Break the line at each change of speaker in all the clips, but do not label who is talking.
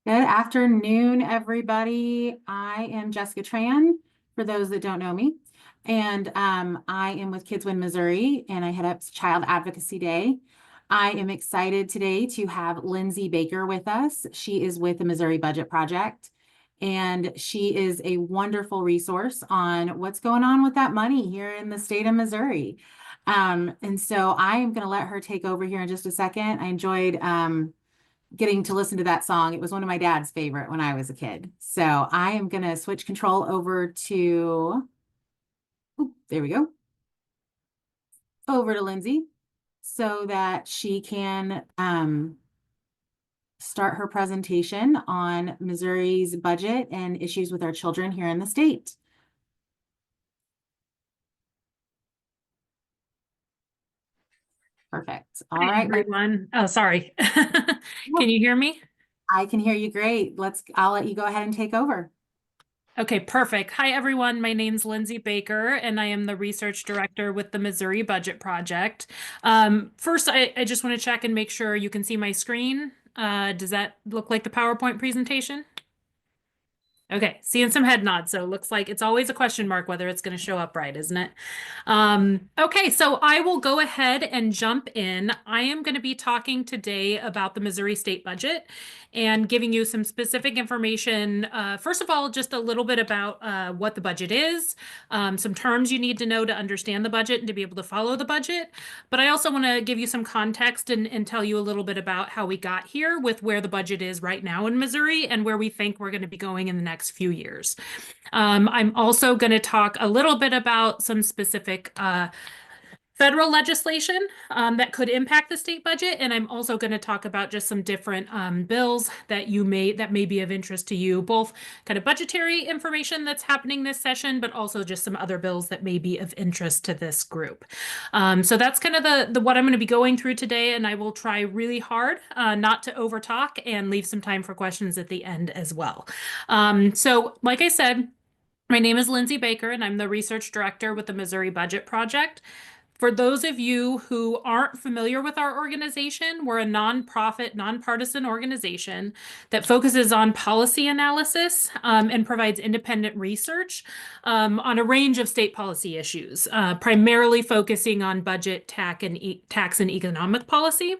Good afternoon, everybody. I am Jessica Tran, for those that don't know me. And I am with Kids Win Missouri, and I head up Child Advocacy Day. I am excited today to have Lindsay Baker with us. She is with the Missouri Budget Project, and she is a wonderful resource on what's going on with that money here in the state of Missouri. And so I am going to let her take over here in just a second. I enjoyed getting to listen to that song. It was one of my dad's favorite when I was a kid. So I am going to switch control over to, there we go, over to Lindsay so that she can start her presentation on Missouri's budget and issues with our children here in the state. Perfect. All
Hi,
right,
everyone. Oh, sorry. Can you hear me?
I can hear you great. I'll let you go ahead and take over.
Okay, perfect. Hi, everyone. My name's Lindsay Baker, and I am the research director with the Missouri Budget Project. First, I just want to check and make sure you can see my screen. Does that look like the PowerPoint presentation? Okay, seeing some head nods. So it looks like it's always a question mark whether it's going to show up right, isn't it? Okay, so I will go ahead and jump in. I am going to be talking today about the Missouri state budget and giving you some specific information. First of all, just a little bit about what the budget is, some terms you need to know to understand the budget and to be able to follow the budget. But I also want to give you some context and tell you a little bit about how we got here with where the budget is right now in Missouri and where we think we're going to be going in the next few years. I'm also going to talk a little bit about some specific federal legislation that could impact the state budget, and I'm also going to talk about just some different bills that may be of interest to you, both kind of budgetary information that's happening this session, but also just some other bills that may be of interest to this group. So that's kind of the what I'm going to be going through today, and I will try really hard not to overtalk and leave some time for questions at the end as well. So like I said, my name is Lindsay Baker, and I'm the research director with the Missouri Budget Project. For those of you who aren't familiar with our organization, we're a nonprofit, nonpartisan organization that focuses on policy analysis and provides independent research on a range of state policy issues, primarily focusing on budget, tax, and economic policy.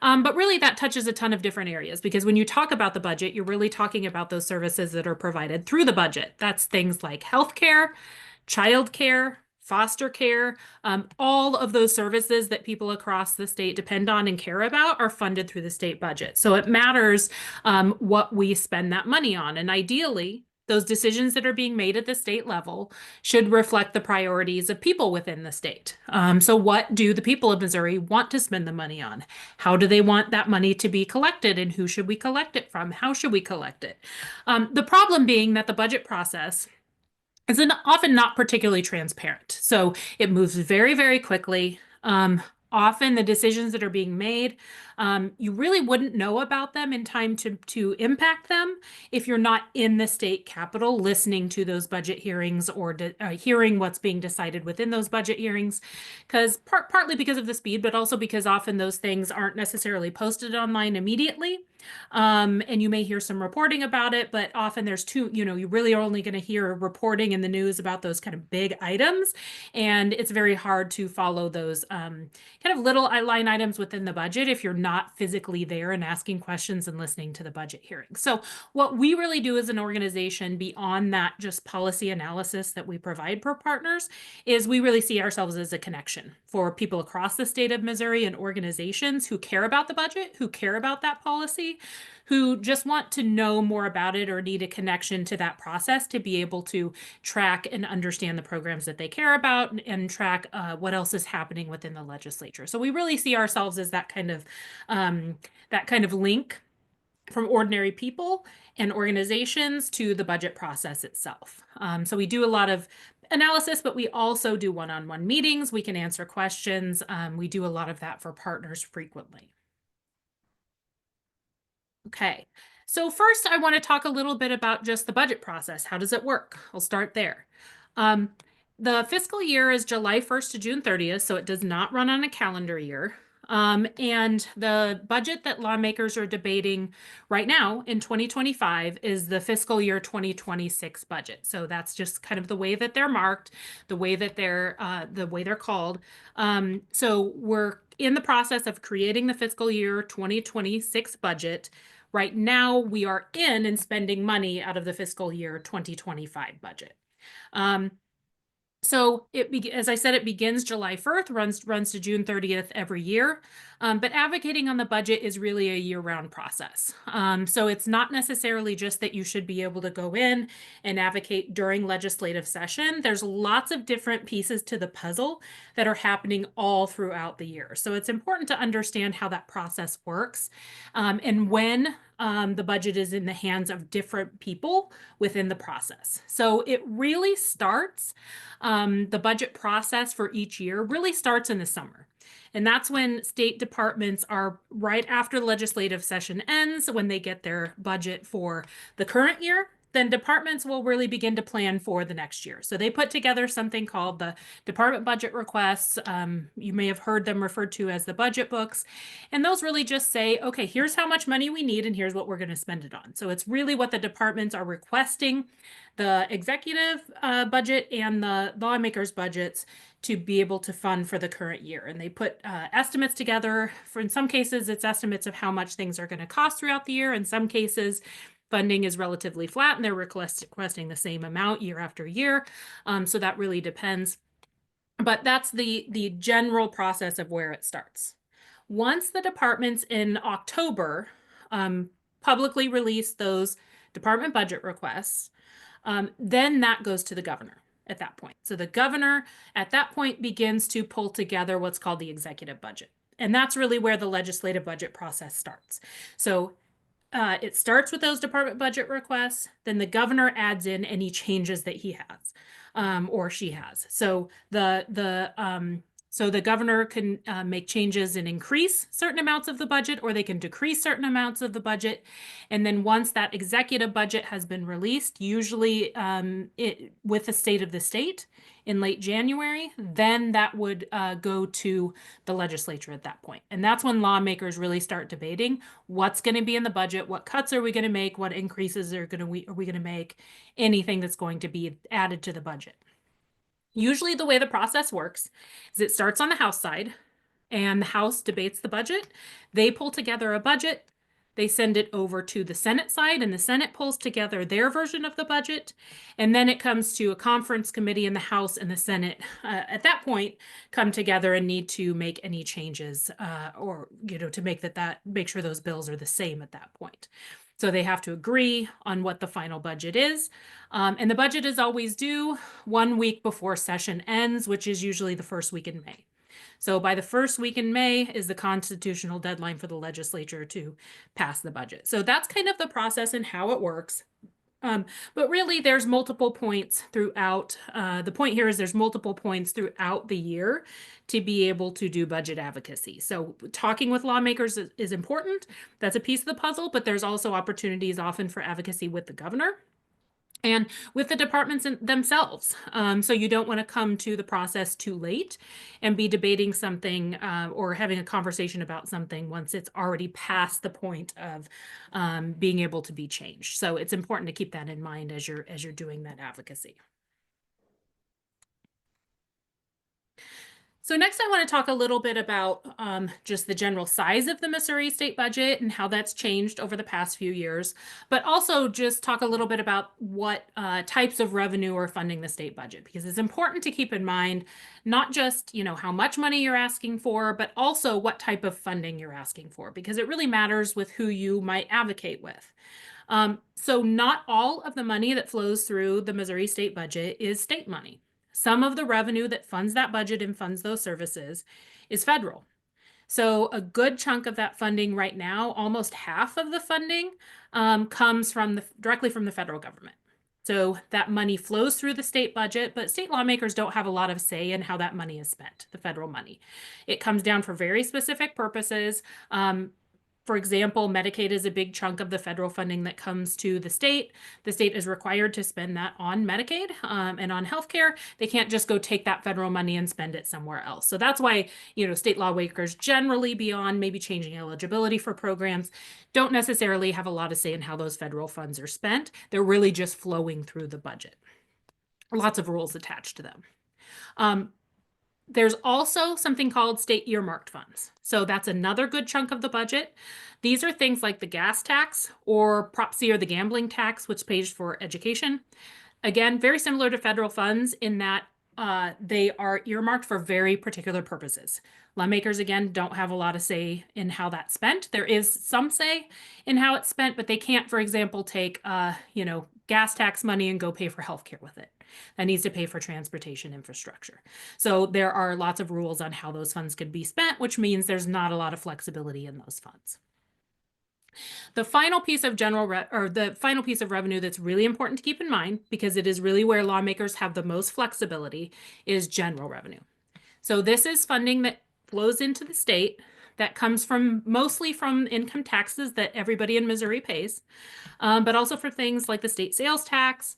But really, that touches a ton of different areas because when you talk about the budget, you're really talking about those services that are provided through the budget. That's things like healthcare, childcare, foster care, all of those services that people across the state depend on and care about are funded through the state budget. So it matters what we spend that money on. And ideally, those decisions that are being made at the state level should reflect the priorities of people within the state. So what do the people of Missouri want to spend the money on? How do they want that money to be collected, and who should we collect it from? How should we collect it? The problem being that the budget process is often not particularly transparent. So it moves very, very quickly. Often the decisions that are being made, you really wouldn't know about them in time to impact them if you're not in the state capitol listening to those budget hearings or hearing what's being decided within those budget hearings. Because partly because of the speed, but also because often those things aren't necessarily posted online immediately. And you may hear some reporting about it, but often you really are only going to hear reporting in the news about those kind of big items. And it's very hard to follow those kind of little line items within the budget if you're not physically there and asking questions and listening to the budget hearing. So what we really do as an organization beyond that just policy analysis that we provide for partners is we really see ourselves as a connection for people across the state of Missouri and organizations who care about the budget, who care about that policy, who just want to know more about it or need a connection to that process to be able to track and understand the programs that they care about and track what else is happening within the legislature. So we really see ourselves as that kind of link from ordinary people and organizations to the budget process itself. So we do a lot of analysis, but we also do one-on-one meetings. We can answer questions. We do a lot of that for partners frequently. Okay, so first I want to talk a little bit about just the budget process. How does it work? I'll start there. The fiscal year is July 1st to June 30th, so it does not run on a calendar year. And the budget that lawmakers are debating right now in 2025 is the fiscal year 2026 budget. So that's just kind of the way that they're marked, the way they're called. So we're in the process of creating the fiscal year 2026 budget. Right now, we are in and spending money out of the fiscal year 2025 budget. Um, so as I said, it begins July 1st, runs to June 30th every year. But advocating on the budget is really a year-round process. So it's not necessarily just that you should be able to go in and advocate during legislative session. There's lots of different pieces to the puzzle that are happening all throughout the year. So it's important to understand how that process works, and when the budget is in the hands of different people within the process. So it really starts the budget process for each year really starts in the summer. And that's when state departments are right after the legislative session ends, when they get their budget for the current year, then departments will really begin to plan for the next year. So they put together something called the department budget requests. You may have heard them referred to as the budget books. And those really just say, okay, here's how much money we need and here's what we're going to spend it on. So it's really what the departments are requesting the executive budget and the lawmakers' budgets to be able to fund for the current year. And they put estimates together. In some cases, it's estimates of how much things are going to cost throughout the year. In some cases, funding is relatively flat and they're requesting the same amount year after year. So that really depends. But that's the general process of where it starts. Once the departments in October publicly release those department budget requests, then that goes to the governor at that point. So the governor at that point begins to pull together what's called the executive budget. And that's really where the legislative budget process starts. So it starts with those department budget requests, then the governor adds in any changes that he has or she has. So the governor can make changes and increase certain amounts of the budget, or they can decrease certain amounts of the budget. And then once that executive budget has been released, usually with the state of the state in late January, then that would go to the legislature at that point. And that's when lawmakers really start debating what's going to be in the budget, what cuts are we going to make, what increases are we going to make, anything that's going to be added to the budget. Usually the way the process works is it starts on the House side and the House debates the budget. They pull together a budget. They send it over to the Senate side and the Senate pulls together their version of the budget. And then it comes to a conference committee in the House and the Senate at that point come together and need to make any changes or, to make sure those bills are the same at that point. So they have to agree on what the final budget is. And the budget is always due 1 week before session ends, which is usually the first week in May. So by the first week in May is the constitutional deadline for the legislature to pass the budget. So that's kind of the process and how it works. But really, there's multiple points throughout. The point here is there's multiple points throughout the year to be able to do budget advocacy. So talking with lawmakers is important. That's a piece of the puzzle, but there's also opportunities often for advocacy with the governor and with the departments themselves. So you don't want to come to the process too late and be debating something or having a conversation about something once it's already past the point of being able to be changed. So it's important to keep that in mind as you're doing that advocacy. So next I want to talk a little bit about just the general size of the Missouri state budget and how that's changed over the past few years, but also just talk a little bit about what types of revenue are funding the state budget, because it's important to keep in mind not just, how much money you're asking for, but also what type of funding you're asking for, because it really matters with who you might advocate with. So not all of the money that flows through the Missouri state budget is state money. Some of the revenue that funds that budget and funds those services is federal. So a good chunk of that funding right now, almost half of the funding, comes directly from the federal government. So that money flows through the state budget, but state lawmakers don't have a lot of say in how that money is spent, the federal money. It comes down for very specific purposes. For example, Medicaid is a big chunk of the federal funding that comes to the state. The state is required to spend that on Medicaid and on healthcare. They can't just go take that federal money and spend it somewhere else. So that's why, state lawmakers generally, beyond maybe changing eligibility for programs, don't necessarily have a lot of say in how those federal funds are spent. They're really just flowing through the budget. Lots of rules attached to them. There's also something called state earmarked funds. So that's another good chunk of the budget. These are things like the gas tax or Prop C, or the gambling tax, which pays for education. Again, very similar to federal funds in that they are earmarked for very particular purposes. Lawmakers, again, don't have a lot of say in how that's spent. There is some say in how it's spent, but they can't, for example, take gas tax money and go pay for healthcare with it. That needs to pay for transportation infrastructure. So there are lots of rules on how those funds could be spent, which means there's not a lot of flexibility in those funds. The final piece of the final piece of revenue that's really important to keep in mind, because it is really where lawmakers have the most flexibility, is general revenue. So this is funding that flows into the state that comes mostly from income taxes that everybody in Missouri pays, but also for things like the state sales tax,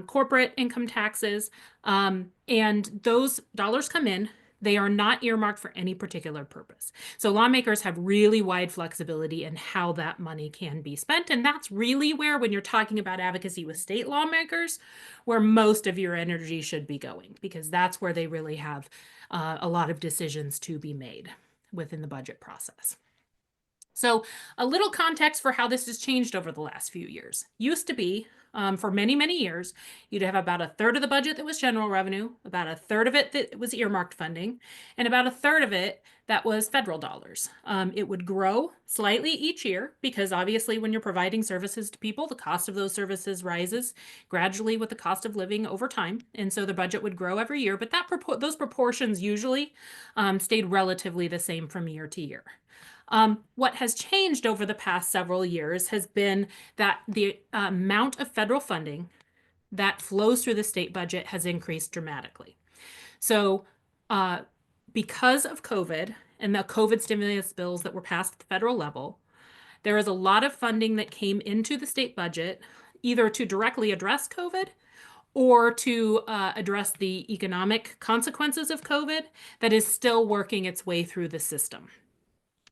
corporate income taxes, and those dollars come in. They are not earmarked for any particular purpose. So lawmakers have really wide flexibility in how that money can be spent. And that's really where, when you're talking about advocacy with state lawmakers, where most of your energy should be going, because that's where they really have a lot of decisions to be made within the budget process. So a little context for how this has changed over the last few years. Used to be, for many, many years, you'd have about a third of the budget that was general revenue, about a third of it that was earmarked funding, and about a third of it that was federal dollars. It would grow slightly each year because obviously when you're providing services to people, the cost of those services rises gradually with the cost of living over time. And so the budget would grow every year, but those proportions usually stayed relatively the same from year to year. What has changed over the past several years has been that the amount of federal funding that flows through the state budget has increased dramatically. So because of COVID and the COVID stimulus bills that were passed at the federal level, there is a lot of funding that came into the state budget, either to directly address COVID or to address the economic consequences of COVID, that is still working its way through the system.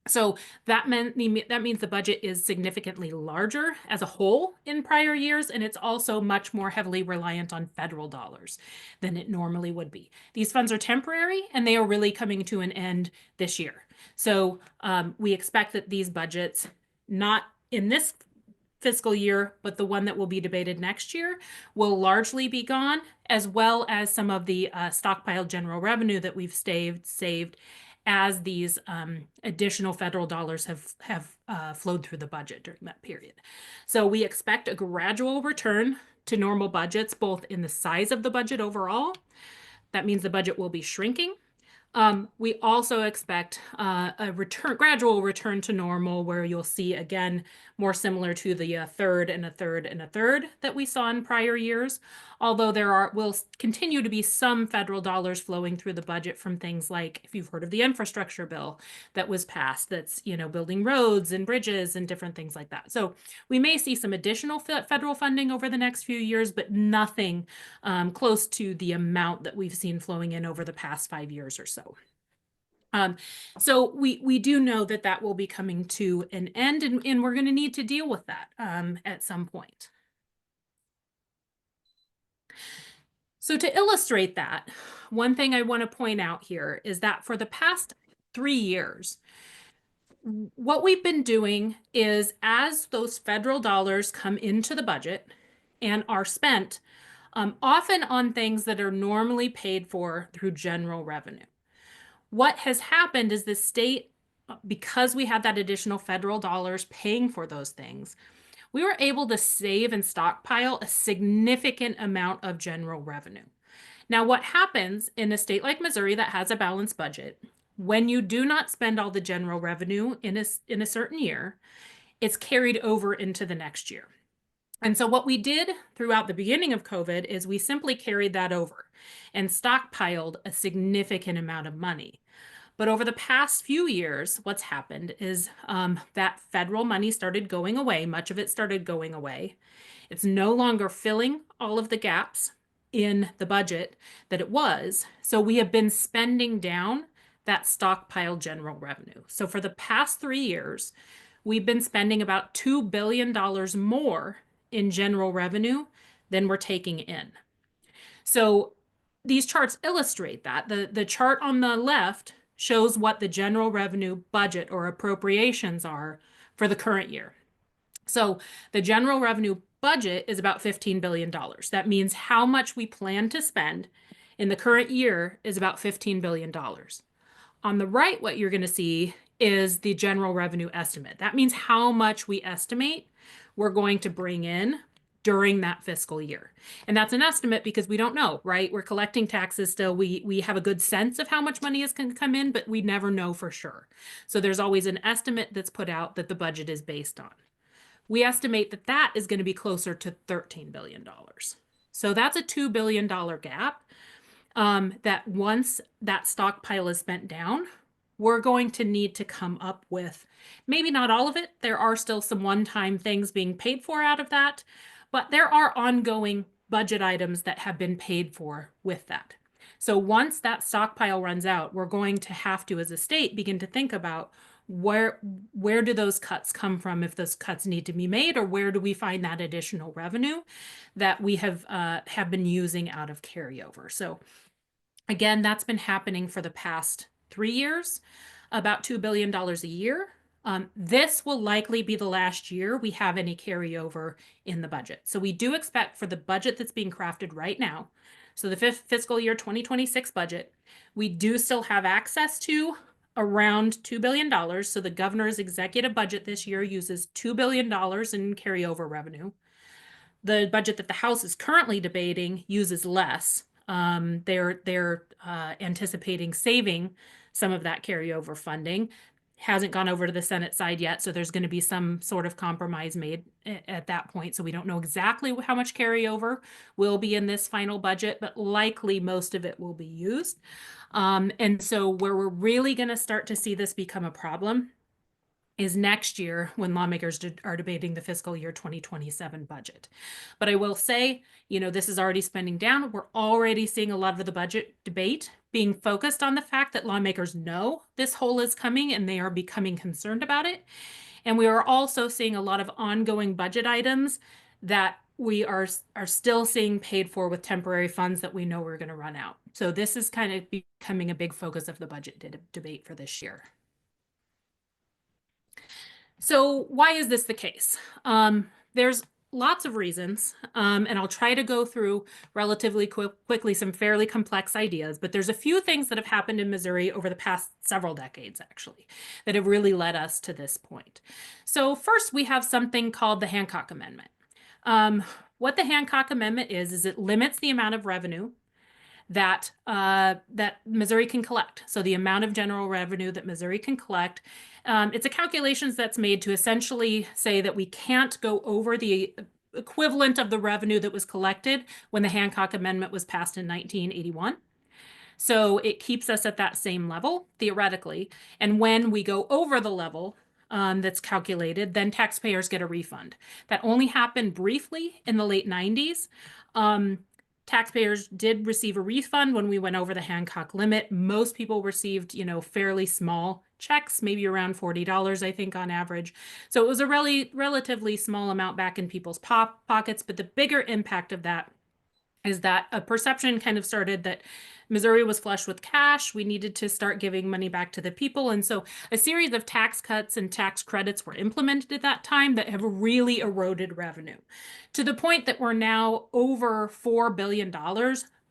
So that means the budget is significantly larger as a whole in prior years, and it's also much more heavily reliant on federal dollars than it normally would be. These funds are temporary, and they are really coming to an end this year. So we expect that these budgets, not in this fiscal year, but the one that will be debated next year, will largely be gone, as well as some of the stockpiled general revenue that we've saved as these additional federal dollars have flowed through the budget during that period. So we expect a gradual return to normal budgets, both in the size of the budget overall. That means the budget will be shrinking. We also expect a gradual return to normal, where you'll see, again, more similar to the third and a third and a third that we saw in prior years. Although will continue to be some federal dollars flowing through the budget from things like, if you've heard of the infrastructure bill that was passed, that's building roads and bridges and different things like that. So we may see some additional federal funding over the next few years, but nothing close to the amount that we've seen flowing in over the past 5 years or so. So we do know that will be coming to an end, and we're going to need to deal with that at some point. So to illustrate that, one thing I want to point out here is that for the past 3 years, what we've been doing is, as those federal dollars come into the budget and are spent, often on things that are normally paid for through general revenue. What has happened is the state, because we had that additional federal dollars paying for those things, we were able to save and stockpile a significant amount of general revenue. Now, what happens in a state like Missouri that has a balanced budget, when you do not spend all the general revenue in a certain year, it's carried over into the next year. And so what we did throughout the beginning of COVID is we simply carried that over and stockpiled a significant amount of money. But over the past few years, what's happened is that federal money started going away. Much of it started going away. It's no longer filling all of the gaps in the budget that it was. So we have been spending down that stockpile general revenue. So for the past 3 years, we've been spending about $2 billion more in general revenue than we're taking in. So these charts illustrate that. The chart on the left shows what the general revenue budget or appropriations are for the current year. So the general revenue budget is about $15 billion. That means how much we plan to spend in the current year is about $15 billion. On the right, what you're going to see is the general revenue estimate. That means how much we estimate we're going to bring in during that fiscal year. And that's an estimate because we don't know, right? We're collecting taxes still. We have a good sense of how much money is going to come in, but we never know for sure. So there's always an estimate that's put out that the budget is based on. We estimate that that is going to be closer to $13 billion. So that's a $2 billion gap that once that stockpile is spent down, we're going to need to come up with maybe not all of it. There are still some one-time things being paid for out of that, but there are ongoing budget items that have been paid for with that. So once that stockpile runs out, we're going to have to, as a state, begin to think about where do those cuts come from if those cuts need to be made, or where do we find that additional revenue that we have been using out of carryover. So again, that's been happening for the past 3 years, about $2 billion a year. This will likely be the last year we have any carryover in the budget. So we do expect for the budget that's being crafted right now, so the fiscal year 2026 budget, we do still have access to around $2 billion. So the governor's executive budget this year uses $2 billion in carryover revenue. The budget that the House is currently debating uses less. They're anticipating saving some of that carryover funding. Hasn't gone over to the Senate side yet, so there's going to be some sort of compromise made at that point. So we don't know exactly how much carryover will be in this final budget, but likely most of it will be used. And so where we're really going to start to see this become a problem is next year when lawmakers are debating the fiscal year 2027 budget. But I will say, this is already spending down. We're already seeing a lot of the budget debate being focused on the fact that lawmakers know this hole is coming and they are becoming concerned about it. And we are also seeing a lot of ongoing budget items that we are still seeing paid for with temporary funds that we know we're going to run out. So this is kind of becoming a big focus of the budget debate for this year. So why is this the case? There's lots of reasons, and I'll try to go through relatively quickly some fairly complex ideas, but there's a few things that have happened in Missouri over the past several decades, actually, that have really led us to this point. So first, we have something called the Hancock Amendment. What the Hancock Amendment is it limits the amount of revenue that Missouri can collect. So the amount of general revenue that Missouri can collect. It's a calculations that's made to essentially say that we can't go over the equivalent of the revenue that was collected when the Hancock Amendment was passed in 1981. So it keeps us at that same level, theoretically. And when we go over the level that's calculated, then taxpayers get a refund. That only happened briefly in the late 90s. Taxpayers did receive a refund when we went over the Hancock limit. Most people received, fairly small checks, maybe around $40, I think, on average. So it was a relatively small amount back in people's pockets. But the bigger impact of that is that a perception kind of started that Missouri was flush with cash. We needed to start giving money back to the people. And so a series of tax cuts and tax credits were implemented at that time that have really eroded revenue to the point that we're now over $4 billion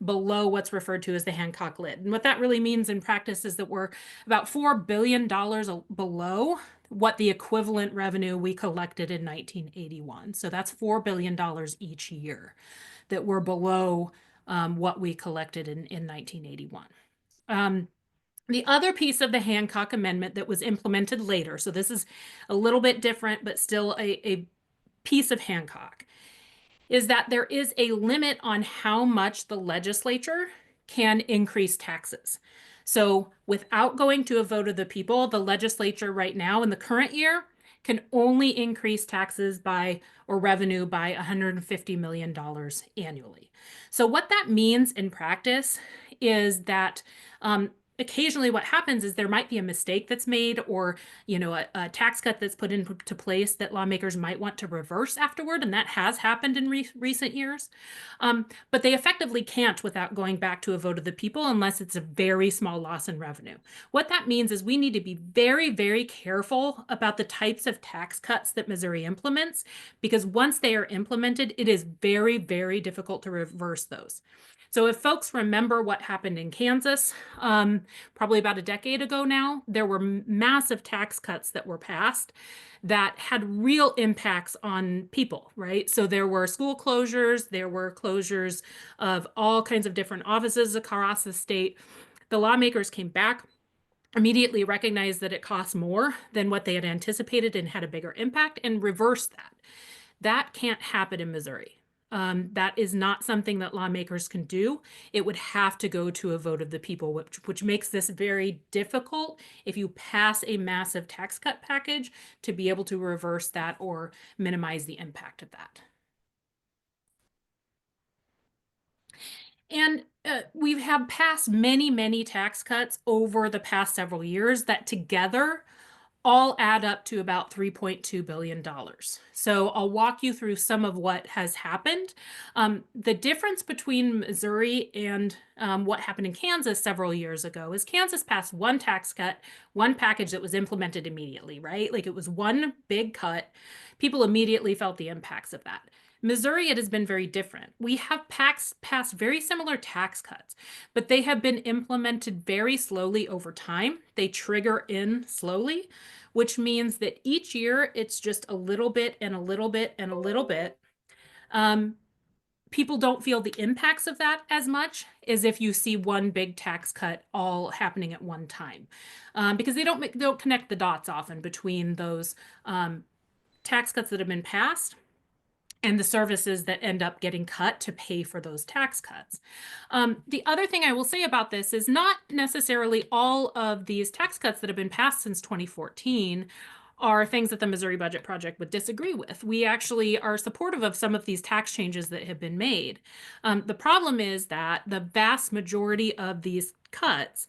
below what's referred to as the Hancock lid. And what that really means in practice is that we're about $4 billion below what the equivalent revenue we collected in 1981. So that's $4 billion each year that were below what we collected in 1981. The other piece of the Hancock Amendment that was implemented later, so this is a little bit different, but still a piece of Hancock, is that there is a limit on how much the legislature can increase taxes. So without going to a vote of the people, the legislature right now in the current year can only increase taxes by or revenue by $150 million annually. So what that means in practice is that occasionally what happens is there might be a mistake that's made, or a tax cut that's put into place that lawmakers might want to reverse afterward, and that has happened in recent years. But they effectively can't without going back to a vote of the people unless it's a very small loss in revenue. What that means is we need to be very, very careful about the types of tax cuts that Missouri implements, because once they are implemented, it is very, very difficult to reverse those. So if folks remember what happened in Kansas, probably about a decade ago now, there were massive tax cuts that were passed that had real impacts on people, right? So there were school closures, there were closures of all kinds of different offices across the state. The lawmakers came back, immediately recognized that it cost more than what they had anticipated and had a bigger impact, and reversed that. That can't happen in Missouri. That is not something that lawmakers can do. It would have to go to a vote of the people, which makes this very difficult if you pass a massive tax cut package to be able to reverse that or minimize the impact of that. And we have passed many, many tax cuts over the past several years that together all add up to about $3.2 billion. So I'll walk you through some of what has happened. The difference between Missouri and what happened in Kansas several years ago is Kansas passed one tax cut, one package that was implemented immediately, right? Like it was one big cut. People immediately felt the impacts of that. Missouri, it has been very different. We have passed very similar tax cuts, but they have been implemented very slowly over time. They trigger in slowly, which means that each year it's just a little bit and a little bit and a little bit. People don't feel the impacts of that as much as if you see one big tax cut all happening at one time, because they don't connect the dots often between those tax cuts that have been passed and the services that end up getting cut to pay for those tax cuts. The other thing I will say about this is not necessarily all of these tax cuts that have been passed since 2014 are things that the Missouri Budget Project would disagree with. We actually are supportive of some of these tax changes that have been made. The problem is that the vast majority of these cuts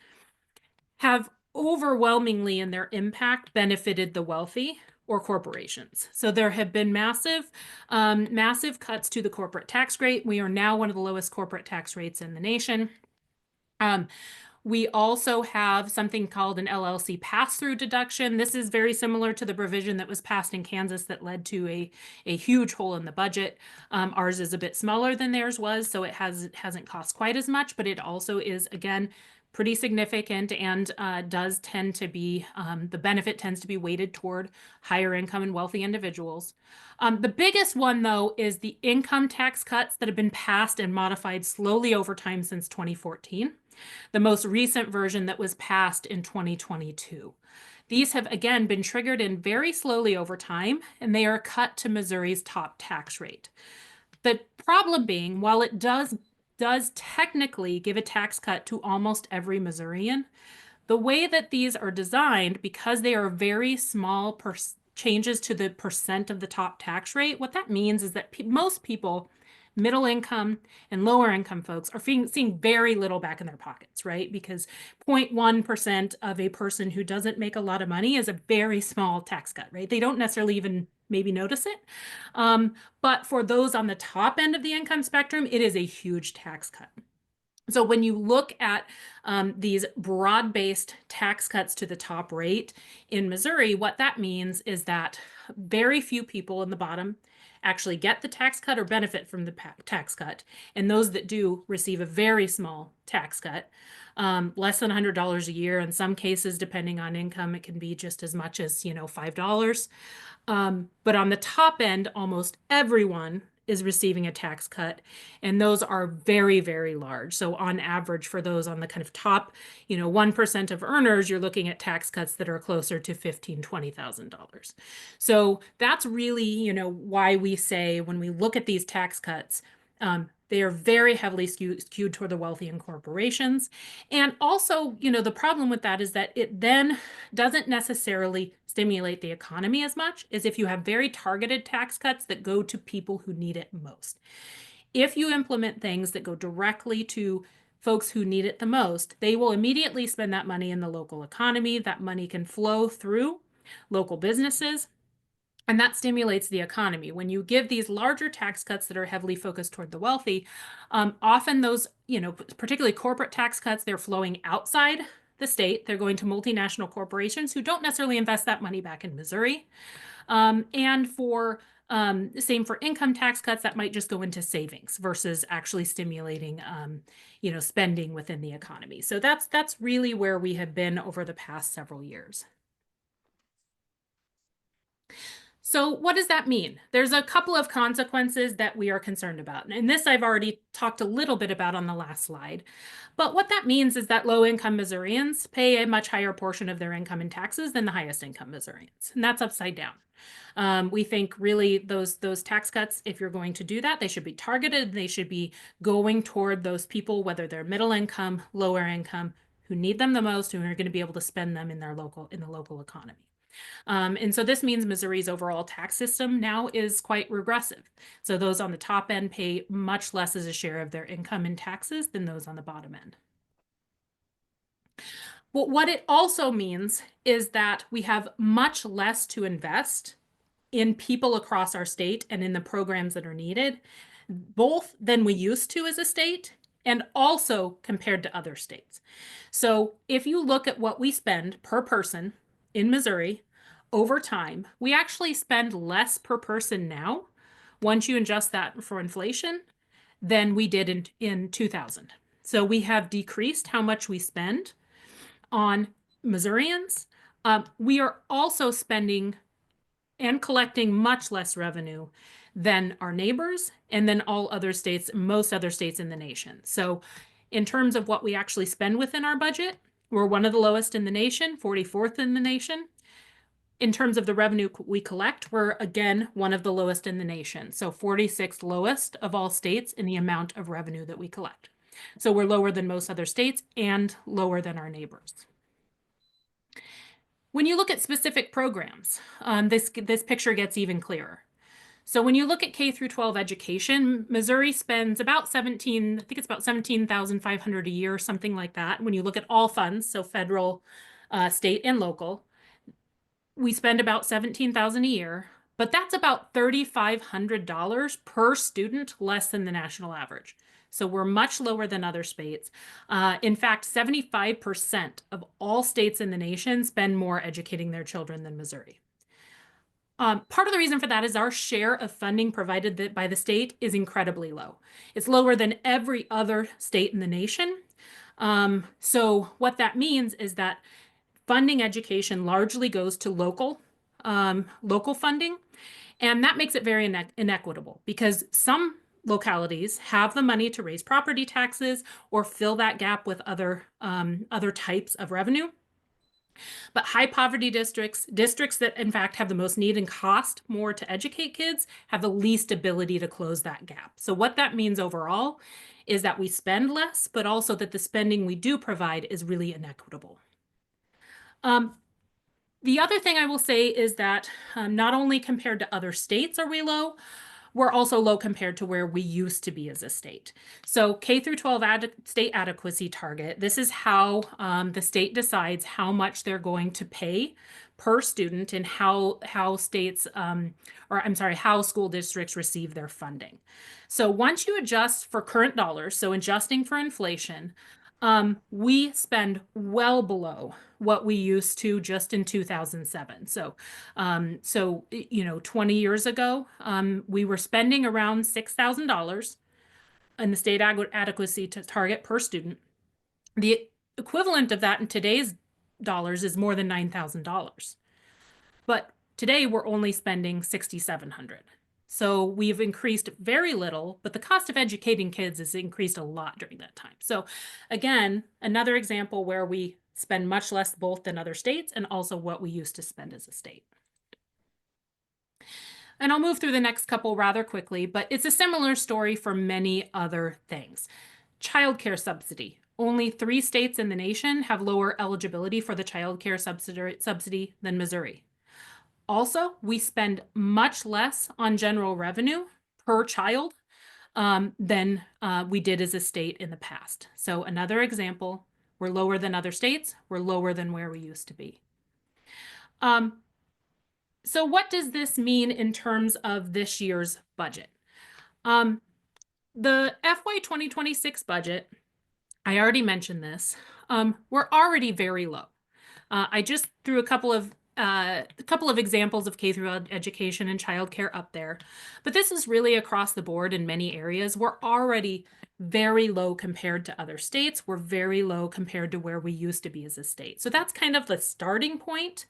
have overwhelmingly in their impact benefited the wealthy or corporations. So there have been massive cuts to the corporate tax rate. We are now one of the lowest corporate tax rates in the nation. We also have something called an LLC pass-through deduction. This is very similar to the provision that was passed in Kansas that led to a huge hole in the budget. Ours is a bit smaller than theirs was, so it hasn't cost quite as much, but it also is, again, pretty significant and does tend to be, the benefit tends to be weighted toward higher income and wealthy individuals. The biggest one, though, is the income tax cuts that have been passed and modified slowly over time since 2014. The most recent version that was passed in 2022. These have, again, been triggered in very slowly over time, and they are cut to Missouri's top tax rate. The problem being, while it does technically give a tax cut to almost every Missourian, the way that these are designed, because they are very small changes to the percent of the top tax rate, what that means is that most people, middle income and lower income folks, are seeing very little back in their pockets, right? Because 0.1% of a person who doesn't make a lot of money is a very small tax cut, right? They don't necessarily even maybe notice it. But for those on the top end of the income spectrum, it is a huge tax cut. So when you look at these broad-based tax cuts to the top rate in Missouri, what that means is that very few people in the bottom actually get the tax cut or benefit from the tax cut. And those that do receive a very small tax cut, less than $100 a year. In some cases, depending on income, it can be just as much as, $5. But on the top end, almost everyone is receiving a tax cut, and those are very, very large. So on average, for those on the kind of top, 1% of earners, you're looking at tax cuts that are closer to $15,000, $20,000. So that's really, why we say when we look at these tax cuts, They are very heavily skewed toward the wealthy and corporations. And also, the problem with that is that it then doesn't necessarily stimulate the economy as much as if you have very targeted tax cuts that go to people who need it most. If you implement things that go directly to folks who need it the most, they will immediately spend that money in the local economy. That money can flow through local businesses, and that stimulates the economy. When you give these larger tax cuts that are heavily focused toward the wealthy, often those, particularly corporate tax cuts, they're flowing outside the state. They're going to multinational corporations who don't necessarily invest that money back in Missouri. And for same for income tax cuts, that might just go into savings versus actually stimulating, spending within the economy. So that's really where we have been over the past several years. So what does that mean? There's a couple of consequences that we are concerned about. And this I've already talked a little bit about on the last slide. But what that means is that low-income Missourians pay a much higher portion of their income in taxes than the highest income Missourians. And that's upside down. We think really those tax cuts, if you're going to do that, they should be targeted. They should be going toward those people, whether they're middle income, lower income, who need them the most, who are going to be able to spend them in the local economy. And so this means Missouri's overall tax system now is quite regressive. So those on the top end pay much less as a share of their income in taxes than those on the bottom end. But what it also means is that we have much less to invest in people across our state and in the programs that are needed, both than we used to as a state and also compared to other states. So if you look at what we spend per person in Missouri over time, we actually spend less per person now, once you adjust that for inflation, than we did in 2000. So we have decreased how much we spend on Missourians. We are also spending and collecting much less revenue than our neighbors and then all other states, most other states in the nation. So in terms of what we actually spend within our budget, we're one of the lowest in the nation, 44th in the nation. In terms of the revenue we collect, we're again one of the lowest in the nation. So 46th lowest of all states in the amount of revenue that we collect. So we're lower than most other states and lower than our neighbors. When you look at specific programs, this picture gets even clearer. So when you look at K through 12 education, Missouri spends about I think it's about $17,500 a year, something like that. When you look at all funds, so federal, state, and local, we spend about $17,000 a year, but that's about $3,500 per student less than the national average. So we're much lower than other states. In fact, 75% of all states in the nation spend more educating their children than Missouri. Part of the reason for that is our share of funding provided by the state is incredibly low. It's lower than every other state in the nation. So what that means is that funding education largely goes to local funding, and that makes it very inequitable because some localities have the money to raise property taxes or fill that gap with other types of revenue. But high poverty districts that in fact have the most need and cost more to educate kids, have the least ability to close that gap. So what that means overall is that we spend less, but also that the spending we do provide is really inequitable. The other thing I will say is that not only compared to other states are we low, we're also low compared to where we used to be as a state. So K through 12 state adequacy target, this is how the state decides how much they're going to pay per student and how school districts receive their funding. So once you adjust for current dollars, so adjusting for inflation, we spend well below what we used to just in 2007. So 20 years ago, we were spending around $6,000 in the state adequacy target per student. The equivalent of that in today's dollars is more than $9,000. But today we're only spending $6,700. So we've increased very little, but the cost of educating kids has increased a lot during that time. So again, another example where we spend much less both than other states and also what we used to spend as a state. And I'll move through the next couple rather quickly, but it's a similar story for many other things. Childcare subsidy. Only 3 states in the nation have lower eligibility for the childcare subsidy than Missouri. Also, we spend much less on general revenue per child than we did as a state in the past. So another example, we're lower than other states, we're lower than where we used to be. Um, so what does this mean in terms of this year's budget? Um, the FY 2026 budget, I already mentioned this, we're already very low. I just threw a couple of examples of K through education and childcare up there, but this is really across the board in many areas. We're already very low compared to other states. We're very low compared to where we used to be as a state. So that's kind of the starting point,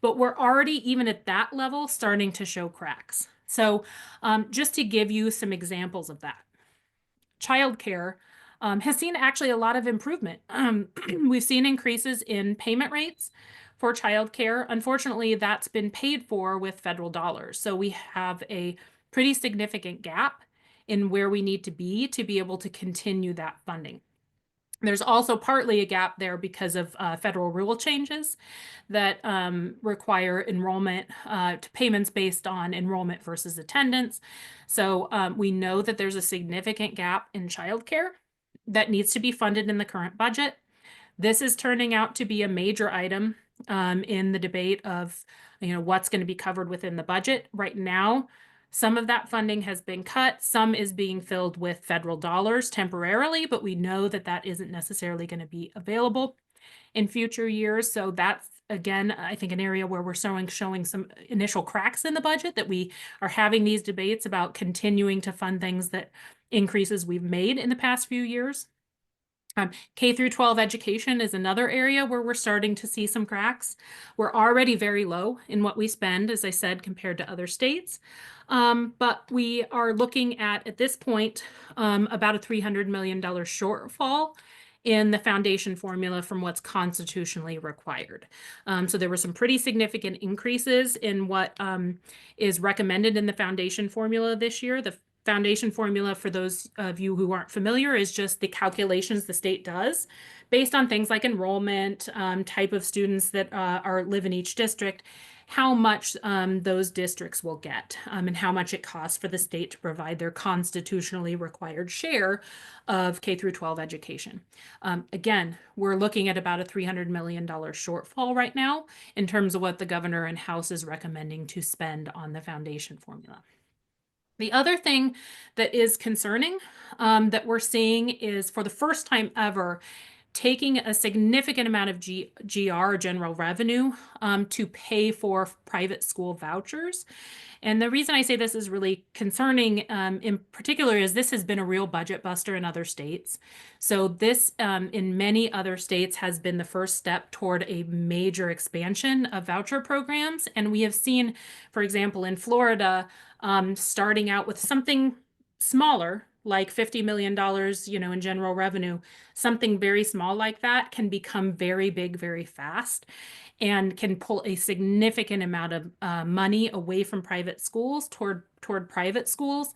but we're already even at that level starting to show cracks. So just to give you some examples of that, childcare has seen actually a lot of improvement. We've seen increases in payment rates for childcare. Unfortunately, that's been paid for with federal dollars. So we have a pretty significant gap in where we need to be able to continue that funding. There's also partly a gap there because of federal rule changes that require enrollment to payments based on enrollment versus attendance. So we know that there's a significant gap in childcare that needs to be funded in the current budget. This is turning out to be a major item in the debate of, what's going to be covered within the budget. Right now, some of that funding has been cut. Some is being filled with federal dollars temporarily, but we know that that isn't necessarily going to be available in future years. So that's, again, I think an area where we're showing some initial cracks in the budget, that we are having these debates about continuing to fund things that increases we've made in the past few years. K through 12 education is another area where we're starting to see some cracks. We're already very low in what we spend, as I said, compared to other states. But we are looking at this point, about a $300 million shortfall in the foundation formula from what's constitutionally required. So there were some pretty significant increases in what is recommended in the foundation formula this year. The foundation formula, for those of you who aren't familiar, is just the calculations the state does based on things like enrollment, type of students that live in each district, how much those districts will get, and how much it costs for the state to provide their constitutionally required share of K through 12 education. Again, we're looking at about a $300 million shortfall right now in terms of what the governor and House is recommending to spend on the foundation formula. The other thing that is concerning that we're seeing is, for the first time ever, taking a significant amount of GR, general revenue, to pay for private school vouchers. And the reason I say this is really concerning in particular is this has been a real budget buster in other states. So this, in many other states, has been the first step toward a major expansion of voucher programs. And we have seen, for example, in Florida, starting out with something smaller, like $50 million, in general revenue, something very small like that can become very big very fast and can pull a significant amount of money away from private schools toward private schools.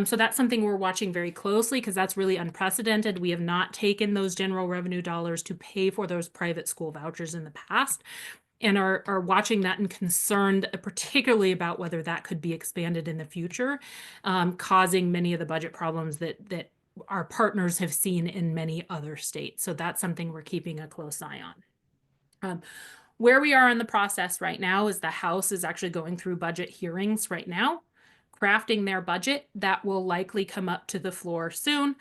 So that's something we're watching very closely, because that's really unprecedented. We have not taken those general revenue dollars to pay for those private school vouchers in the past, and are watching that and concerned particularly about whether that could be expanded in the future, causing many of the budget problems that our partners have seen in many other states. So that's something we're keeping a close eye on. Where we are in the process right now is the House is actually going through budget hearings right now, crafting their budget that will likely come up to the floor soon.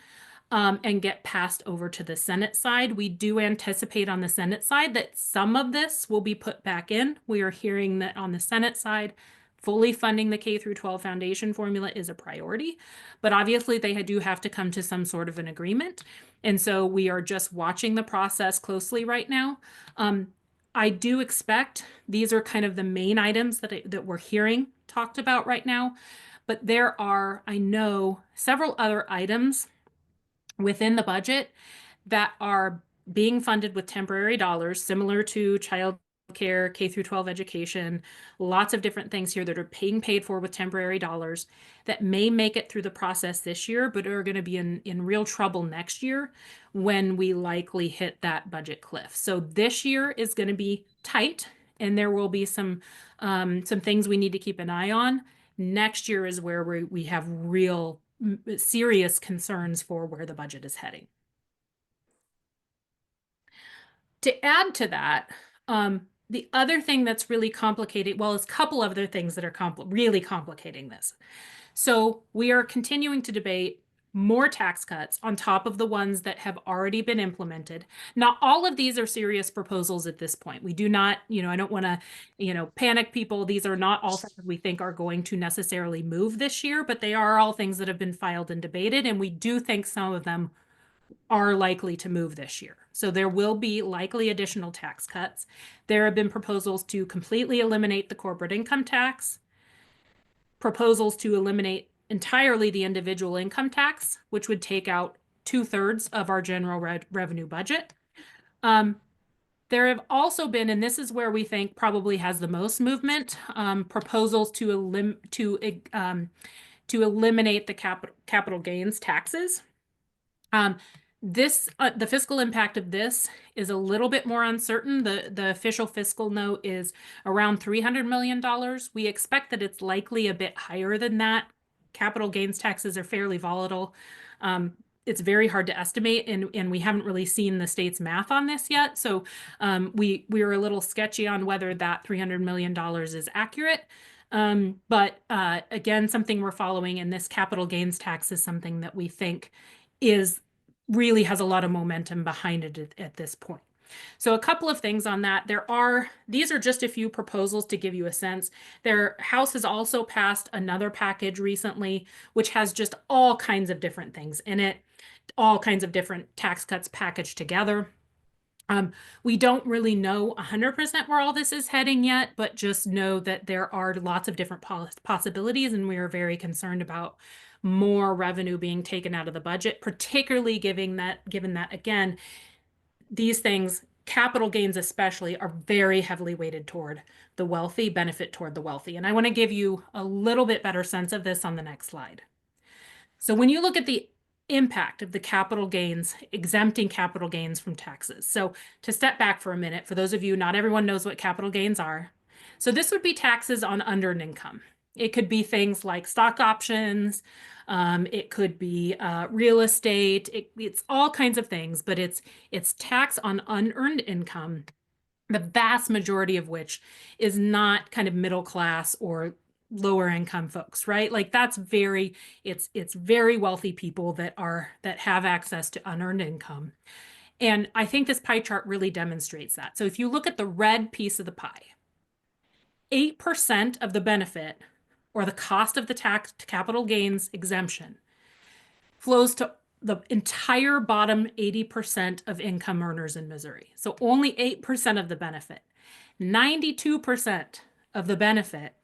And get passed over to the Senate side. We do anticipate on the Senate side that some of this will be put back in. We are hearing that on the Senate side, fully funding the K through 12 foundation formula is a priority, but obviously they do have to come to some sort of an agreement. And so we are just watching the process closely right now. I do expect these are kind of the main items that we're hearing talked about right now, but there are, I know, several other items within the budget that are being funded with temporary dollars, similar to child care, K through 12 education, lots of different things here that are being paid for with temporary dollars that may make it through the process this year, but are going to be in real trouble next year when we likely hit that budget cliff. So this year is going to be tight, and there will be some things we need to keep an eye on. Next year is where we have real serious concerns for where the budget is heading. To add to that, the other thing that's really complicated, well, it's a couple other things that are really complicating this. So we are continuing to debate more tax cuts on top of the ones that have already been implemented. Not all of these are serious proposals at this point. We do not, I don't want to, panic people. These are not all things we think are going to necessarily move this year, but they are all things that have been filed and debated, and we do think some of them are likely to move this year. So there will be likely additional tax cuts. There have been proposals to completely eliminate the corporate income tax, proposals to eliminate entirely the individual income tax, which would take out 2/3 of our general revenue budget. There have also been, and this is where we think probably has the most movement, proposals to eliminate the capital gains taxes. The fiscal impact of this is a little bit more uncertain. The official fiscal note is around $300 million. We expect that it's likely a bit higher than that. Capital gains taxes are fairly volatile. It's very hard to estimate, and we haven't really seen the state's math on this yet. So we are a little sketchy on whether that $300 million is accurate. But again, something we're following, and this capital gains tax is something that we think really has a lot of momentum behind it at this point. So a couple of things on that. These are just a few proposals to give you a sense. Their House has also passed another package recently, which has just all kinds of different things in it, all kinds of different tax cuts packaged together. We don't really know 100% where all this is heading yet, but just know that there are lots of different possibilities, and we are very concerned about more revenue being taken out of the budget, particularly given that, again, these things, capital gains especially, are very heavily weighted toward the wealthy, benefit toward the wealthy. And I want to give you a little bit better sense of this on the next slide. So when you look at the impact of the capital gains, exempting capital gains from taxes. So to step back for a minute, for those of you, not everyone knows what capital gains are. So this would be taxes on unearned income. It could be things like stock options. It could be real estate. It's all kinds of things, but it's tax on unearned income, the vast majority of which is not kind of middle class or lower income folks, right? Like it's very wealthy people that have access to unearned income. And I think this pie chart really demonstrates that. So if you look at the red piece of the pie, 8% of the benefit or the cost of the tax capital gains exemption flows to the entire bottom 80% of income earners in Missouri. So only 8% of the benefit. 92% of the benefit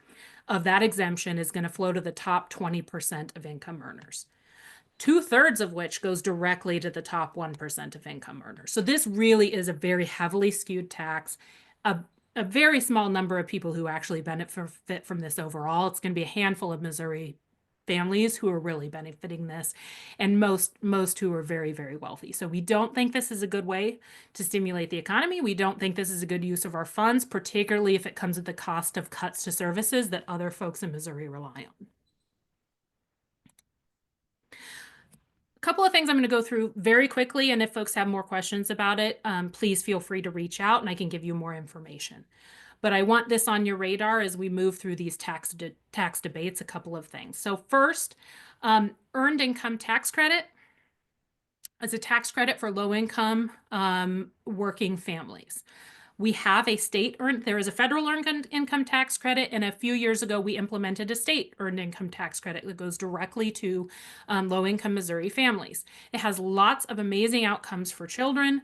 of that exemption is going to flow to the top 20% of income earners. 2/3 of which goes directly to the top 1% of income earners. So this really is a very heavily skewed tax. A very small number of people who actually benefit from this overall. It's going to be a handful of Missouri families who are really benefiting this, and most who are very, very wealthy. So we don't think this is a good way to stimulate the economy. We don't think this is a good use of our funds, particularly if it comes at the cost of cuts to services that other folks in Missouri rely on. A couple of things I'm going to go through very quickly, and if folks have more questions about it, please feel free to reach out and I can give you more information. But I want this on your radar as we move through these tax debates, a couple of things. So first, earned income tax credit is a tax credit for low-income working families. We have there is a federal earned income tax credit, and a few years ago, we implemented a state earned income tax credit that goes directly to low-income Missouri families. It has lots of amazing outcomes for children.